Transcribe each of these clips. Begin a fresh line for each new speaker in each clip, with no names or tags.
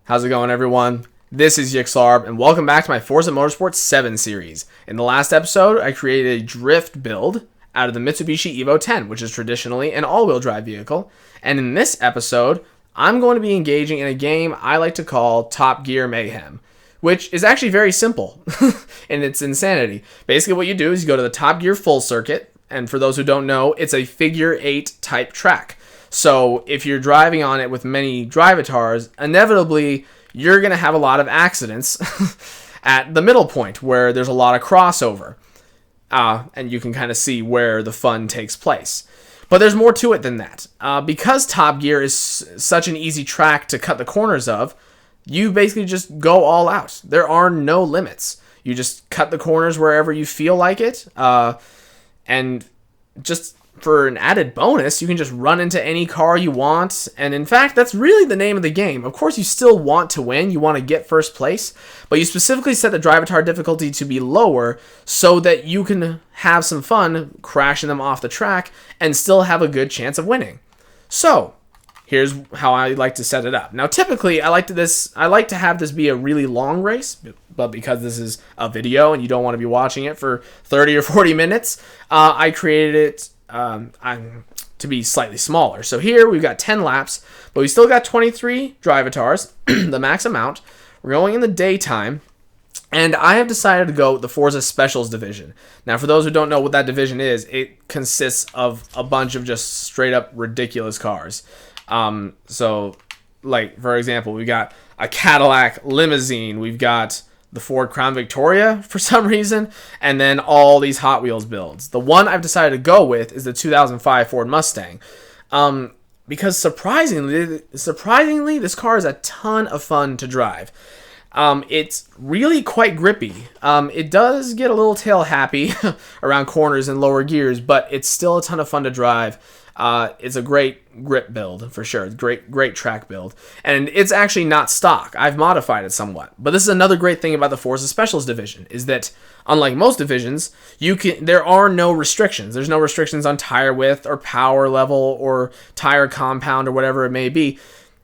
How's it going, everyone? This is Yxlarb, and welcome back to my Forza Motorsport 7 series. In the last episode, I created a drift build out of the Mitsubishi Evo 10, which is traditionally an all-wheel drive vehicle. And in this episode, I'm going to be engaging in a game I like to call Top Gear Mayhem, which is actually very simple in its insanity. Basically, what you do is you go to the Top Gear full circuit, and for those who don't know, it's a figure 8 type track. So if you're driving on it with many drivatars, inevitably you're going to have a lot of accidents at the middle point where there's a lot of crossover. And you can kind of see where the fun takes place. But there's more to it than that. Because Top Gear is such an easy track to cut the corners of, you basically just go all out. There are no limits. You just cut the corners wherever you feel like it. And just for an added bonus, you can just run into any car you want. And in fact, that's really the name of the game. Of course, you still want to win. You want to get first place. But you specifically set the drivatar difficulty to be lower so that you can have some fun crashing them off the track and still have a good chance of winning. So, here's how I like to set it up. Now, typically, I like to have this be a really long race, but because this is a video and you don't want to be watching it for 30 or 40 minutes, I created it to be slightly smaller. So here we've got 10 laps, but we still got 23 drivatars, the max amount. We're going in the daytime, and I have decided to go with the Forza Specials division. Now, for those who don't know what that division is, it consists of a bunch of just straight up ridiculous cars. So, like, for example, we've got a Cadillac limousine, we've got the Ford Crown Victoria for some reason, and then all these Hot Wheels builds. The one I've decided to go with is the 2005 Ford Mustang. Because surprisingly, this car is a ton of fun to drive. It's really quite grippy. It does get a little tail happy around corners and lower gears, but it's still a ton of fun to drive. It's a great grip build for sure. Great track build. And it's actually not stock. I've modified it somewhat. But this is another great thing about the Forza Specials division, is that unlike most divisions, there are no restrictions. There's no restrictions on tire width or power level or tire compound or whatever it may be.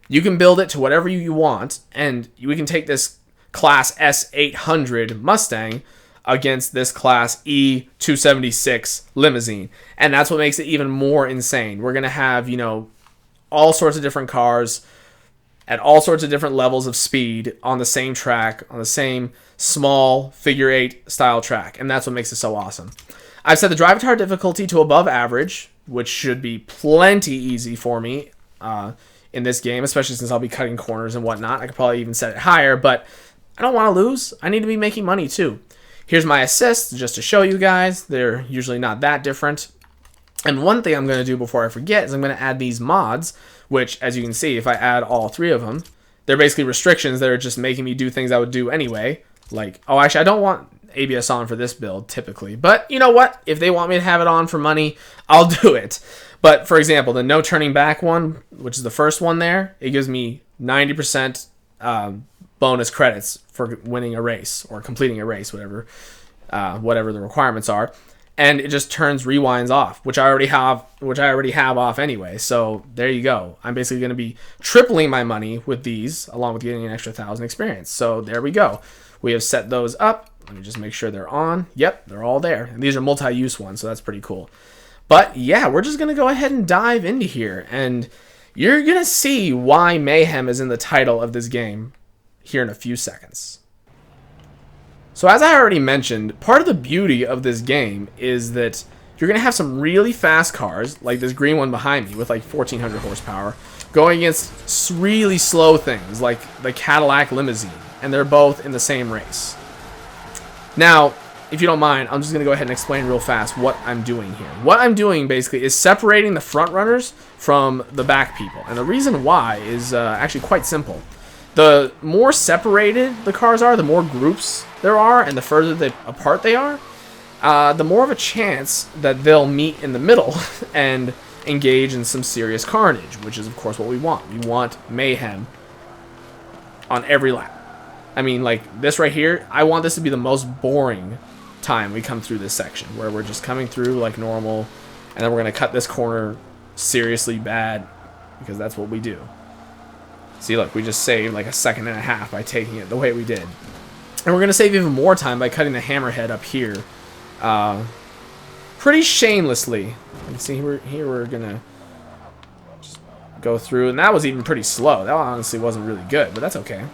You can build it to whatever you want, and we can take this Class S800 Mustang against this Class E276 limousine. And that's what makes it even more insane. We're going to have, all sorts of different cars at all sorts of different levels of speed on the same track, on the same small figure 8 style track. And that's what makes it so awesome. I've set the drivatar difficulty to above average, which should be plenty easy for me in this game, especially since I'll be cutting corners and whatnot. I could probably even set it higher, but I don't want to lose. I need to be making money too. Here's my assists, just to show you guys. They're usually not that different. And one thing I'm going to do before I forget is I'm going to add these mods, which, as you can see, if I add all 3 of them, they're basically restrictions that are just making me do things I would do anyway. Like, oh, actually, I don't want ABS on for this build, typically. But you know what? If they want me to have it on for money, I'll do it. But, for example, the no turning back one, which is the first one there, it gives me 90% bonus credits for winning a race or completing a race, whatever the requirements are, and it just turns rewinds off, which I already have off anyway. So there you go. I'm basically going to be tripling my money with these, along with getting an extra 1,000 experience. So there we go. We have set those up. Let me just make sure they're on. Yep, they're all there. And these are multi-use ones, so that's pretty cool. But yeah, we're just going to go ahead and dive into here, and you're going to see why Mayhem is in the title of this game here in a few seconds. So as I already mentioned, part of the beauty of this game is that you're going to have some really fast cars, like this green one behind me with like 1,400 horsepower, going against really slow things like the Cadillac limousine, and they're both in the same race. Now, if you don't mind, I'm just going to go ahead and explain real fast what I'm doing here. What I'm doing basically is separating the front runners from the back people, and the reason why is actually quite simple. The more separated the cars are, the more groups there are, and the further apart they are, the more of a chance that they'll meet in the middle and engage in some serious carnage, which is, of course, what we want. We want mayhem on every lap. I mean, like this right here, I want this to be the most boring time we come through this section, where we're just coming through like normal, and then we're going to cut this corner seriously bad, because that's what we do. See, look, we just saved like a second and a half by taking it the way we did. And we're going to save even more time by cutting the hammerhead up here. Pretty shamelessly. You can see here we're going to just go through. And that was even pretty slow. That honestly wasn't really good, but that's okay.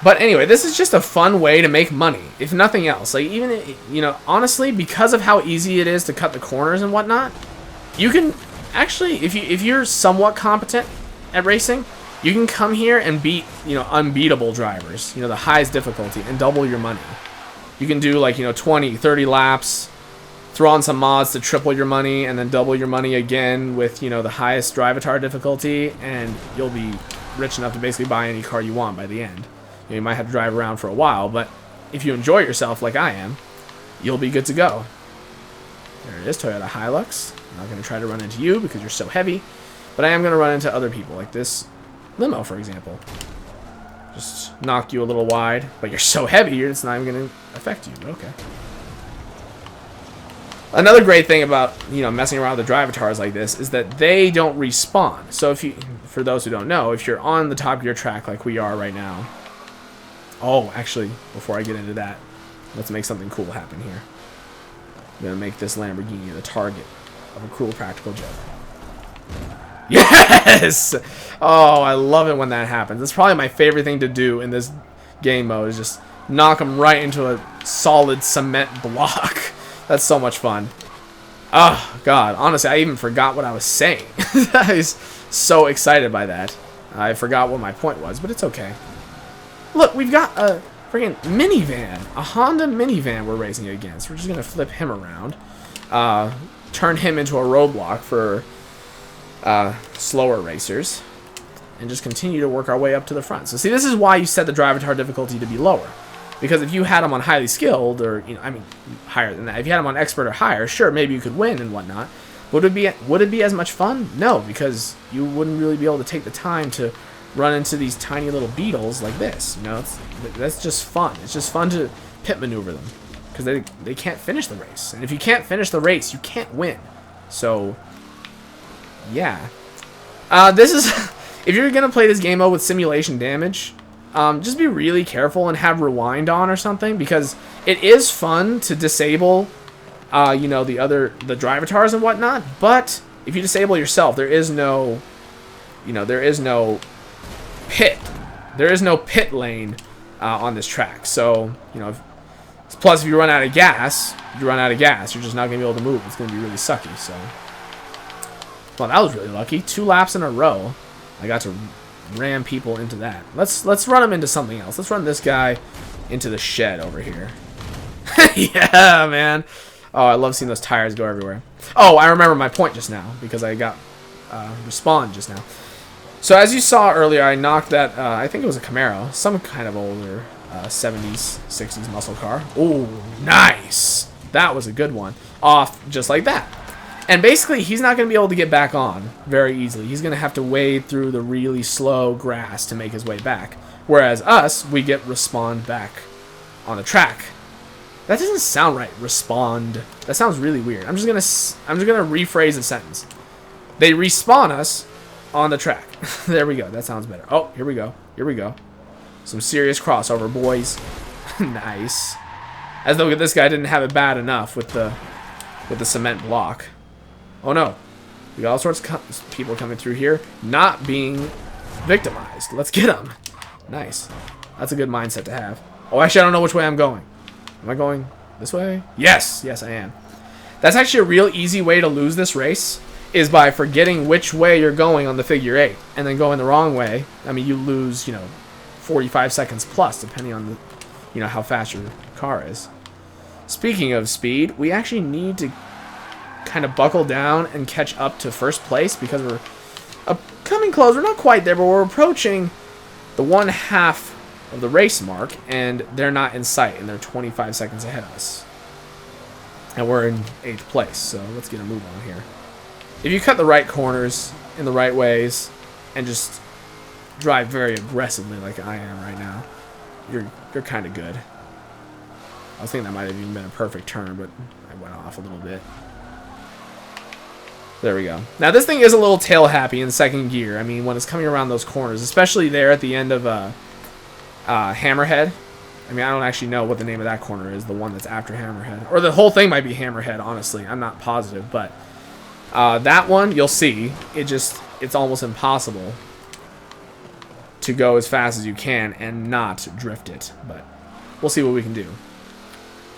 But anyway, this is just a fun way to make money, if nothing else. Like, even, you know, honestly, because of how easy it is to cut the corners and whatnot, you can actually, if you're somewhat competent at racing, you can come here and beat, you know, unbeatable drivers, you know, the highest difficulty, and double your money. You can do, like, you know, 20, 30 laps, throw on some mods to triple your money, and then double your money again with, you know, the highest drivatar difficulty, and you'll be rich enough to basically buy any car you want by the end. You know, you might have to drive around for a while, but if you enjoy yourself like I am, you'll be good to go. There it is, Toyota Hilux. I'm not going to try to run into you because you're so heavy, but I am going to run into other people, like this limo, for example. Just knock you a little wide, but you're so heavy, it's not even going to affect you, but okay. Another great thing about, you know, messing around with the drivatars like this is that they don't respawn. So if you, for those who don't know, if you're on the top of your track like we are right now. Oh, actually, before I get into that, let's make something cool happen here. I'm going to make this Lamborghini the target of a cruel practical joke. Yes! Oh, I love it when that happens. It's probably my favorite thing to do in this game mode, is just knock them right into a solid cement block. That's so much fun. Oh, God. Honestly, I even forgot what I was saying. I was so excited by that. I forgot what my point was, but it's okay. Look, we've got a freaking minivan. A Honda minivan we're racing against. We're just going to flip him around. Turn him into a roadblock for slower racers. And just continue to work our way up to the front. So see, this is why you set the drivatar difficulty to be lower. Because if you had them on highly skilled, or, you know, I mean, higher than that. If you had them on expert or higher, sure, maybe you could win and whatnot. Would it be as much fun? No, because you wouldn't really be able to take the time to run into these tiny little beetles like this. You know, that's just fun. It's just fun to pit maneuver them, because they can't finish the race. And if you can't finish the race, you can't win. So, yeah. This is... if you're going to play this game mode with simulation damage, just be really careful and have rewind on or something, because it is fun to disable, you know, the drivatars and whatnot, but if you disable yourself, there is no, you know, there is no pit lane on this track. So, you know, plus if you run out of gas, you're just not going to be able to move. It's going to be really sucky, so. Well, that was really lucky. 2 laps in a row. I got to ram people into that. Let's run them into something else. Let's run this guy into the shed over here. Yeah, man. Oh, I love seeing those tires go everywhere. Oh, I remember my point just now, because I got respawned just now. So as you saw earlier, I knocked that, I think it was a Camaro, some kind of older 70s, 60s muscle car. Oh, nice. That was a good one. Off just like that. And basically, he's not going to be able to get back on very easily. He's going to have to wade through the really slow grass to make his way back. Whereas us, we get respawned back on the track. That doesn't sound right, respawned. That sounds really weird. I'm just gonna rephrase the sentence. They respawn us on the track. There we go. That sounds better. Oh, here we go. Here we go. Some serious crossover, boys. Nice. As though this guy didn't have it bad enough with the cement block. Oh no. We got all sorts of people coming through here, not being victimized. Let's get them. Nice. That's a good mindset to have. Oh, actually, I don't know which way I'm going. Am I going this way? Yes. Yes, I am. That's actually a real easy way to lose this race, is by forgetting which way you're going on the figure 8 and then going the wrong way. I mean, you lose, you know, 45 seconds plus, depending on the, you know, how fast your car is. Speaking of speed, we actually need to kind of buckle down and catch up to first place, because we're coming close. We're not quite there, but we're approaching the 1/2 of the race mark, and they're not in sight, and they're 25 seconds ahead of us. And we're in 8th place, so let's get a move on here. If you cut the right corners in the right ways and just drive very aggressively like I am right now, you're kind of good. I was thinking that might have even been a perfect turn, but I went off a little bit. There we go. Now this thing is a little tail happy in second gear. I mean, when it's coming around those corners, especially there at the end of Hammerhead. I mean, I don't actually know what the name of that corner is, the one that's after Hammerhead. Or the whole thing might be Hammerhead, honestly. I'm not positive, but that one, you'll see, it's almost impossible to go as fast as you can and not drift it. But we'll see what we can do.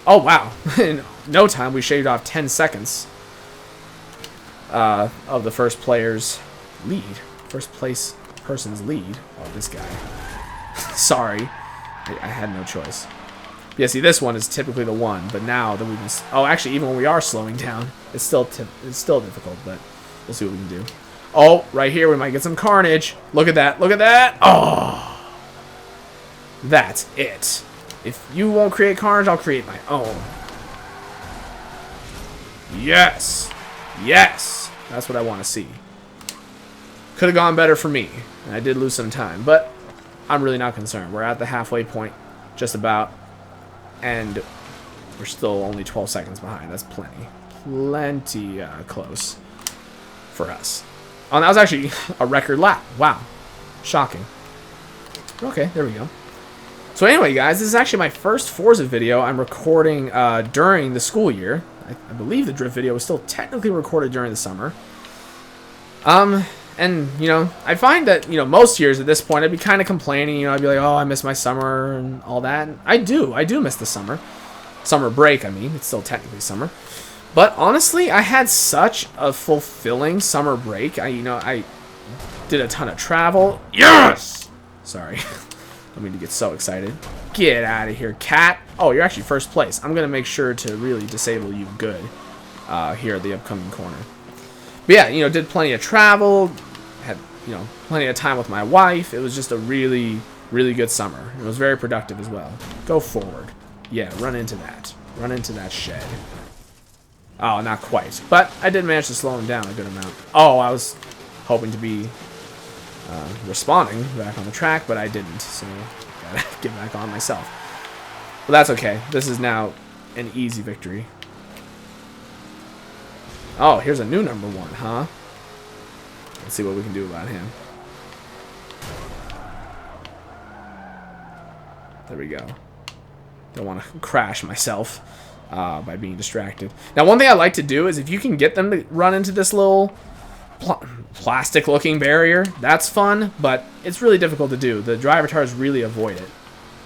Oh, wow. In no time, we shaved off 10 seconds of the first player's lead. First place person's lead. Oh, this guy. Sorry. I had no choice. Yeah, see, this one is typically the one, but now that we've been... Oh, actually, even when we are slowing down, it's still difficult, but we'll see what we can do. Oh, right here, we might get some carnage. Look at that. Look at that. Oh. That's it. If you won't create carnage, I'll create my own. Yes. Yes. That's what I want to see. Could have gone better for me, and I did lose some time, but I'm really not concerned. We're at the halfway point, just about, and we're still only 12 seconds behind. That's plenty. Plenty close for us. Oh, and that was actually a record lap. Wow. Shocking. Okay, there we go. So anyway, guys, this is actually my first Forza video I'm recording during the school year. I believe the drift video was still technically recorded during the summer. And, you know, I find that, you know, most years at this point, I'd be kind of complaining, you know, I'd be like, oh, I miss my summer and all that. And I do miss the summer. Summer break, I mean. It's still technically summer. But honestly, I had such a fulfilling summer break. I did a ton of travel. Yes! Sorry. I mean to get so excited. Get out of here, cat. Oh, you're actually first place. I'm going to make sure to really disable you good here at the upcoming corner. But yeah, you know, did plenty of travel. Had, you know, plenty of time with my wife. It was just a really, really good summer. It was very productive as well. Go forward. Yeah, run into that. Run into that shed. Oh, not quite. But I did manage to slow him down a good amount. Oh, I was hoping to be responding back on the track, but I didn't. So gotta get back on myself. But that's okay. This is now an easy victory. Oh, here's a new number one, huh? Let's see what we can do about him. There we go. Don't want to crash myself by being distracted. Now, one thing I like to do is if you can get them to run into this little plastic-looking barrier, that's fun, but it's really difficult to do. The driver tars really avoid it.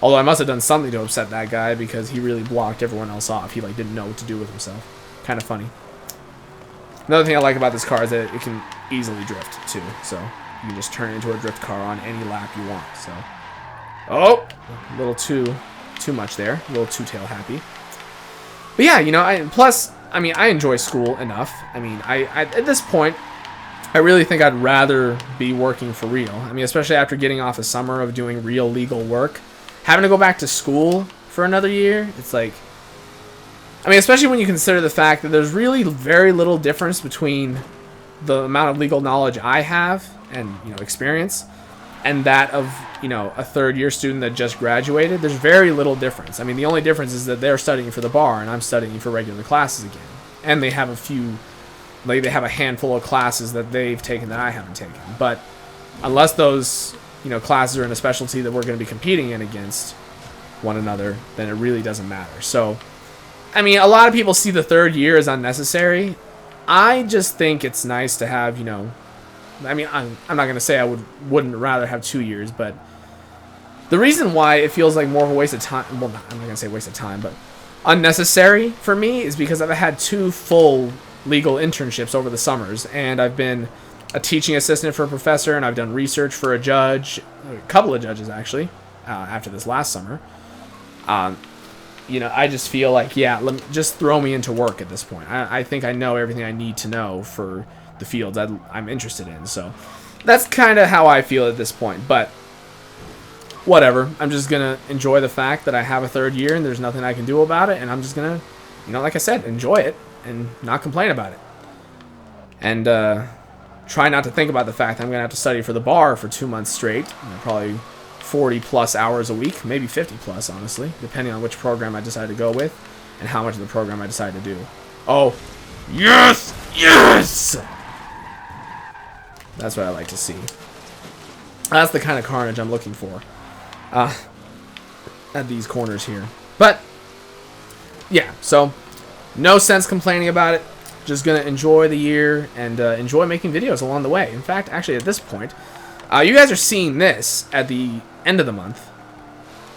Although I must have done something to upset that guy because he really blocked everyone else off. He like didn't know what to do with himself. Kind of funny. Another thing I like about this car is that it can easily drift too. So you can just turn it into a drift car on any lap you want. So, oh, a little too much there. A little too tail happy. But yeah, you know, plus, I mean, I enjoy school enough. I mean, I at this point, I really think I'd rather be working for real. I mean, especially after getting off a summer of doing real legal work. Having to go back to school for another year, it's like, I mean, especially when you consider the fact that there's really very little difference between the amount of legal knowledge I have and, you know, experience and that of, you know, a third-year student that just graduated. There's very little difference. I mean, the only difference is that they're studying for the bar and I'm studying for regular classes again. And they have a few, like, they have a handful of classes that they've taken that I haven't taken. But unless those, you know, classes are in a specialty that we're going to be competing in against one another, then it really doesn't matter. So, I mean, a lot of people see the third year as unnecessary. I just think it's nice to have, you know, I mean, I'm not going to say I wouldn't rather have 2 years, but the reason why it feels like more of a waste of time, well, I'm not going to say waste of time, but unnecessary for me is because I've had 2 full legal internships over the summers, and I've been a teaching assistant for a professor, and I've done research for a judge, a couple of judges actually, after this last summer. You know, I just feel like, yeah, just throw me into work at this point. I think I know everything I need to know for the fields I'm interested in. So that's kind of how I feel at this point. But whatever. I'm just going to enjoy the fact that I have a third year and there's nothing I can do about it. And I'm just going to, you know, like I said, enjoy it and not complain about it. And try not to think about the fact that I'm going to have to study for the bar for 2 months straight. You know, probably 40 plus hours a week, maybe 50 plus, honestly, depending on which program I decide to go with and how much of the program I decide to do. Oh, yes, yes! That's what I like to see. That's the kind of carnage I'm looking for at these corners here. But, yeah, so no sense complaining about it. Just going to enjoy the year and enjoy making videos along the way. In fact, actually, at this point, you guys are seeing this at the end of the month.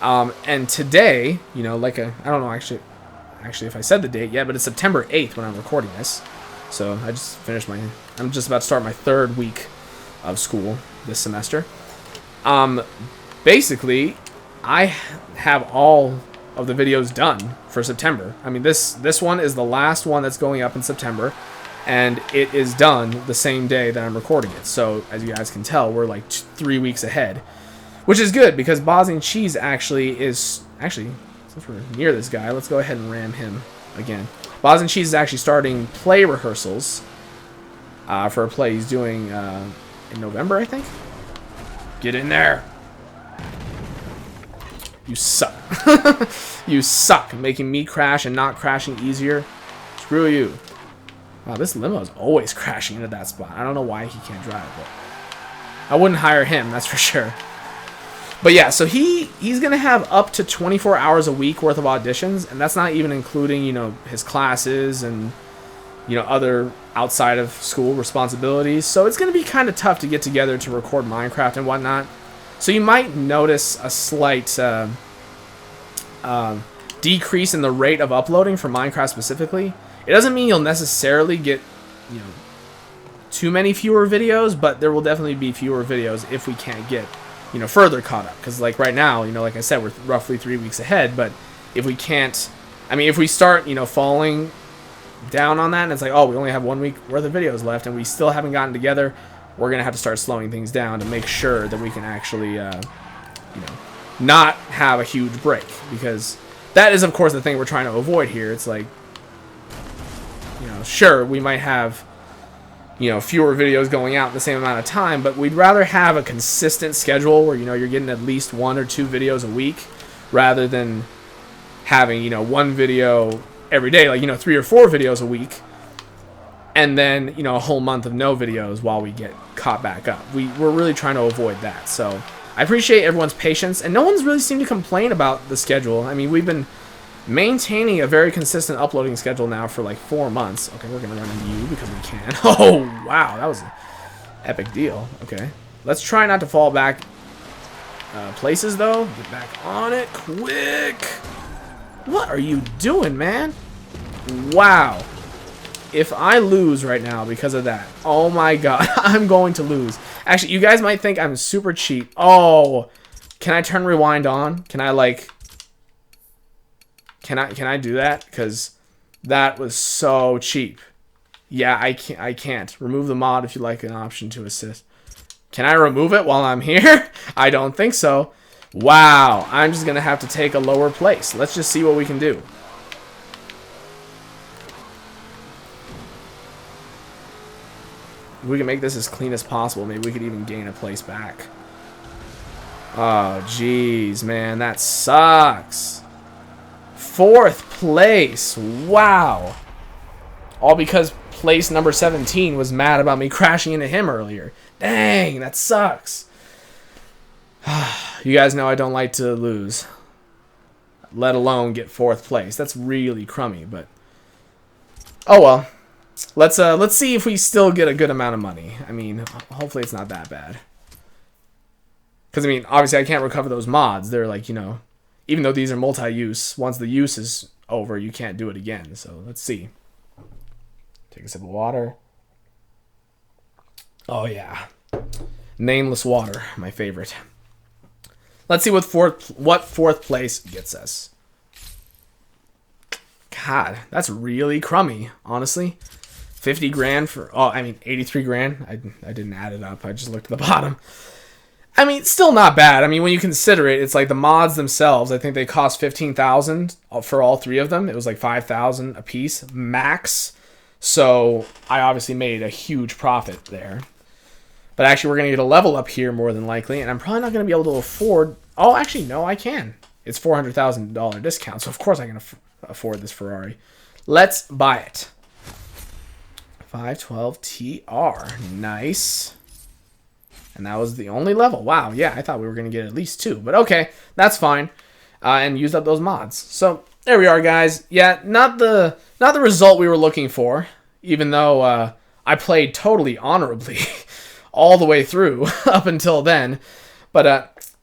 And today, you know, I don't know actually if I said the date yet, but it's September 8th when I'm recording this. So I just finished I'm just about to start my 3rd week of school this semester. Basically, I have all of the videos done for September. I mean, this one is the last one that's going up in September, and it is done the same day that I'm recording it. So as you guys can tell, we're like 3 weeks ahead, which is good because Bosniancheese actually, since we're near this guy, let's go ahead and ram him again. Bosniancheese is actually starting play rehearsals for a play he's doing in November, I think. Get in there. You suck. You suck, making me crash and not crashing easier. Screw you. Wow, this limo is always crashing into that spot. I don't know why he can't drive, but I wouldn't hire him, that's for sure. But yeah, so he's going to have up to 24 hours a week worth of auditions, and that's not even including, you know, his classes and, you know, other outside of school responsibilities. So it's going to be kind of tough to get together to record Minecraft and whatnot. So you might notice a slight decrease in the rate of uploading for Minecraft specifically. It doesn't mean you'll necessarily get, you know, too many fewer videos, but there will definitely be fewer videos if we can't get, you know, further caught up. Because like right now, you know, like I said, we're roughly 3 weeks ahead. But if we can't, I mean, if we start, you know, falling down on that, and it's like, oh, we only have 1 week worth of videos left, and we still haven't gotten together, we're gonna have to start slowing things down to make sure that we can actually, you know, not have a huge break, because that is, of course, the thing we're trying to avoid here. It's like, you know, sure, we might have, you know, fewer videos going out in the same amount of time, but we'd rather have a consistent schedule where, you know, you're getting at least 1 or 2 videos a week, rather than having, you know, 1 video every day, like, you know, 3 or 4 videos a week, and then, you know, a whole month of no videos while we get caught back up. We're really trying to avoid that. So I appreciate everyone's patience, and no one's really seemed to complain about the schedule. I mean, we've been maintaining a very consistent uploading schedule now for like 4 months. Okay, we're gonna run into you because we can. Oh, wow, that was an epic deal. Okay, let's try not to fall back places, though. Get back on it quick. What are you doing, man? Wow. If I lose right now because of that, oh my god, I'm going to lose. Actually, you guys might think I'm super cheap. Oh, can I turn rewind on? Can I, like, can I do that? Because that was so cheap. Yeah, I can't. Remove the mod if you like an option to assist. Can I remove it while I'm here? I don't think so. Wow, I'm just going to have to take a lower place. Let's just see what we can do. If we can make this as clean as possible, maybe we could even gain a place back. Oh, jeez, man, that sucks. 4th place. Wow. All because place number 17 was mad about me crashing into him earlier. Dang, that sucks. You guys know I don't like to lose, let alone get 4th place. That's really crummy, but oh well. Let's see if we still get a good amount of money. I mean, hopefully it's not that bad. Because, I mean, obviously I can't recover those mods. They're like, you know, even though these are multi-use, once the use is over, you can't do it again. So, let's see. Take a sip of water. Oh, yeah. Nameless water, my favorite. Let's see what 4th place gets us. God, that's really crummy, honestly. 50 grand for, oh, I mean, 83 grand. I didn't add it up. I just looked at the bottom. I mean, still not bad. I mean, when you consider it, it's like the mods themselves. I think they cost 15,000 for all 3 of them. It was like 5,000 a piece max. So I obviously made a huge profit there. But actually, we're going to get a level up here more than likely, and I'm probably not going to be able to afford. Oh, actually, no, I can. It's $400,000 discount, so of course I can afford this Ferrari. Let's buy it. 512 TR. Nice. And that was the only level. Wow, yeah, I thought we were going to get at least 2. But okay, that's fine. And used up those mods. So there we are, guys. Yeah, not the result we were looking for, even though I played totally honorably all the way through up until then. But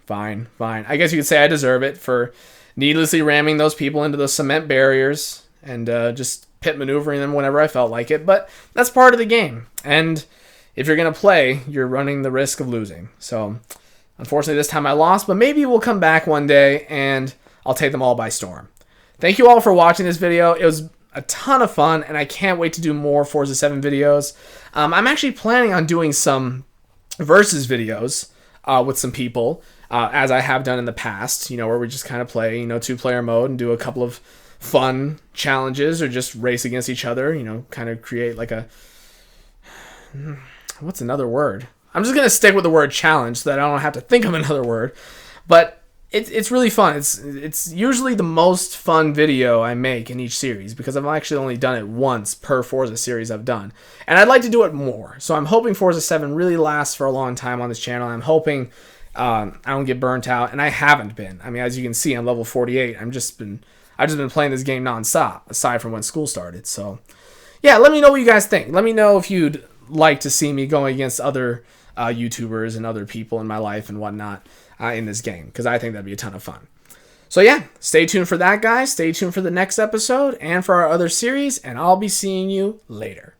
fine. I guess you could say I deserve it for needlessly ramming those people into those cement barriers and just pit maneuvering them whenever I felt like it. But that's part of the game. And if you're going to play, you're running the risk of losing. So unfortunately, this time I lost, but maybe we'll come back one day and I'll take them all by storm. Thank you all for watching this video. It was a ton of fun, and I can't wait to do more Forza 7 videos. I'm actually planning on doing some versus videos with some people, as I have done in the past, where we just kind of play, 2-player mode and do a couple of fun challenges or just race against each other, kind of create like a... What's another word? I'm just going to stick with the word challenge so that I don't have to think of another word. But it's really fun. It's usually the most fun video I make in each series because I've actually only done it once per Forza series I've done. And I'd like to do it more. So I'm hoping Forza 7 really lasts for a long time on this channel. I'm hoping I don't get burnt out. And I haven't been. I mean, as you can see, I'm level 48. I've just been playing this game nonstop, aside from when school started. So yeah, let me know what you guys think. Let me know if you'd like to see me going against other YouTubers and other people in my life and whatnot in this game, because I think that'd be a ton of fun. So yeah, stay tuned for that, guys. Stay tuned for the next episode and for our other series, and I'll be seeing you later.